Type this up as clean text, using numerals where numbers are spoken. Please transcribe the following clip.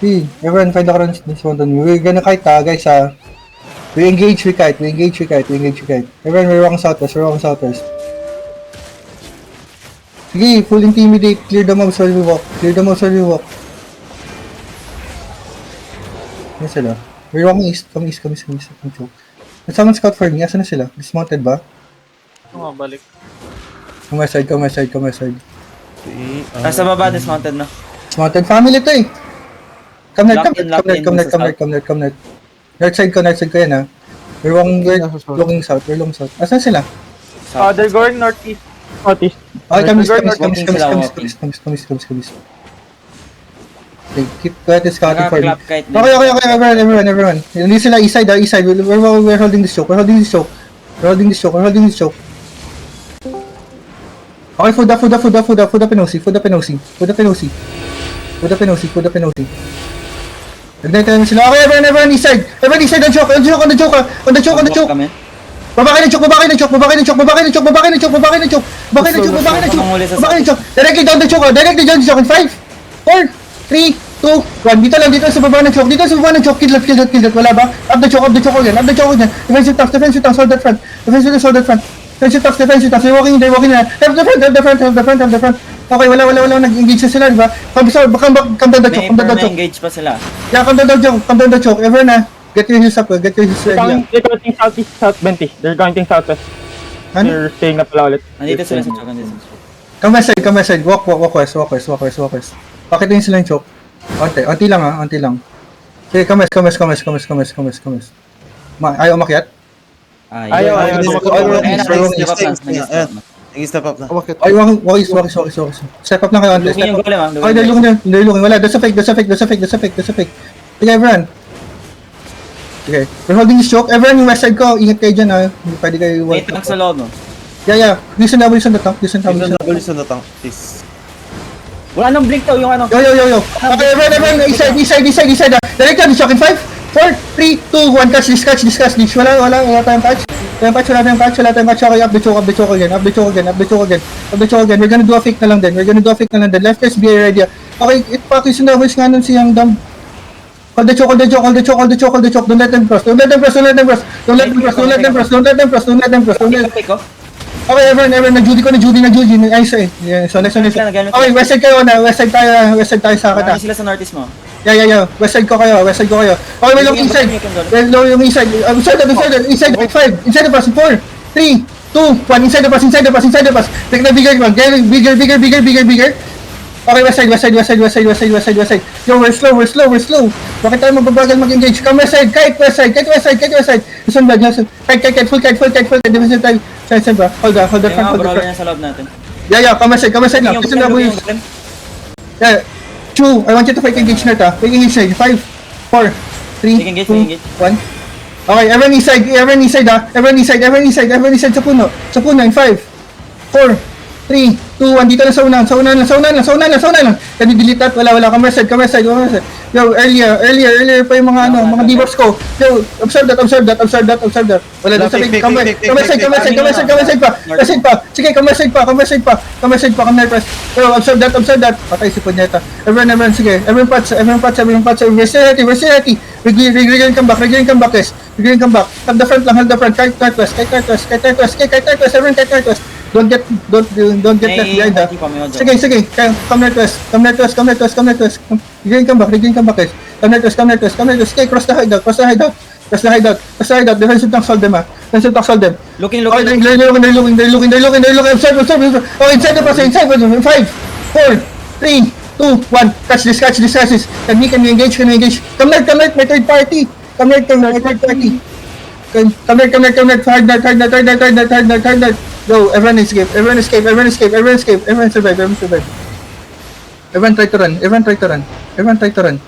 Hey, everyone find the current this one. We're gonna kite guys We engage, we kite. Everyone, we're walking southwest. Sige, full intimidate. Clear the mobs while we walk. Ano sila? We're walking east. Come east. Someone scout for me. Asan na sila? Dismounted ba? Oo nga, balik. Come my side. Sa baba, dismounted na. Dismounted family to eh. Come Lock in, net. North side ko yan ha. We're looking south. Asan sila? They're going northeast. Northeast. Okay, come east. Okay, keep quiet and scouting for me. Okay, everyone. Hindi sila east side. We're holding this choke. Okay, food up Pinosi. Ignite namin sila. Okay, everyone, east side, on the choke. Babaki ng choke. Directly down the choke. In 5, 4, 3, 2, 1. Dito sa baba ng choke. Kill that. Wala ba? Up the choke again. Defensive tanks, hold that front. Defensive tanks. They're walking na. Have the front. Okay, wala nag-engage na sila, di ba? Come down the choke. Na-engage pa sila. Yeah, come down the choke. Everyone na. Get your heels up. They're going southeast, south 20. They're going southwest. Ano? They're staying up a ulit. Nandito sila sa choke. Come my side. Walk west. Pakitin sila yung choke. Onti lang. Sige, come west. Ayaw umakyat? Ayaw. Nag-step up na. Ay, walk east. Step up lang kayo. Looking yung golem ah. Okay, they're looking. Wala, that's a fake. Sige, everyone. Okay, we're holding this choke. Everyone, yung west side ko, ingat kayo dyan ha. Hindi pwede kayo... May tank sa loob no? Yeah. Listen the tank. Listen na tank, please. Wala nang blink daw yung ano. Yo. Okay, everyone, east side ha. Direct ka, choke in 5, 4, 3, 2, 1, catch this. Wala tayong catch. Wala tayong catch. Okay, up the choke again. We're gonna do a fake na lang din. Left is be ready. Okay, ipakis na voice nga nun siyang dumb. Hold the choke. Don't let them cross. Okay, everyone, na-Judy. Ayos eh. Yeah, so next. Okay, west side tayo sa akin. Marami sila sa northeast mo. Yeah. West side ko kayo. Okay, may long inside. Yung inside. Inside 5. Inside the pass. 4, 3, 2, 1. Inside the pass. Take the bigger one. Bigger. Okay, west side. Yo, we're slow. Bakit tayo mababagal mag-engage? Come west side. Kite west side. Listen, blood. Kite. Full kite. Defensive time. Side ba? Hold the front. Brawler yan sa loob natin. Yeah. Come west side lang. Listen na, boys. Yeah. 2, I want you to fake engage na ta. Fake engage side. 5, 4, 3, 2, 1. Okay, everyone inside ha. Everyone inside sa puno. In 5, 4, 3, 2, 1. Dito lang sa unahan lang. Can you delete that? Wala. Come west side. Yo, earlier pa yung mga debuffs ko. Yo, observe that. Wala doon sa fake. Come west side pa. Sige, come west side pa. Come near press. Yo, observe that. Patay si Punyeta. Everyone, sige. Everyone patch. We're still ready. We're gonna come back, guys. Hold the front. Kite west. Everyone kite west. Don't get left behind ha. Sige. Come northwest. We're gonna come back, guys. Come northwest. Okay, cross the hideout. Defensive tanks hold them ha. Looking. Okay, they're looking. Observe. Oh, inside the pass. 5, 4, 3, 2, 1. Catch this. Can we engage? Come north, my third party. Come north. Go, everyone escape. Everyone survive. Everyone try to run.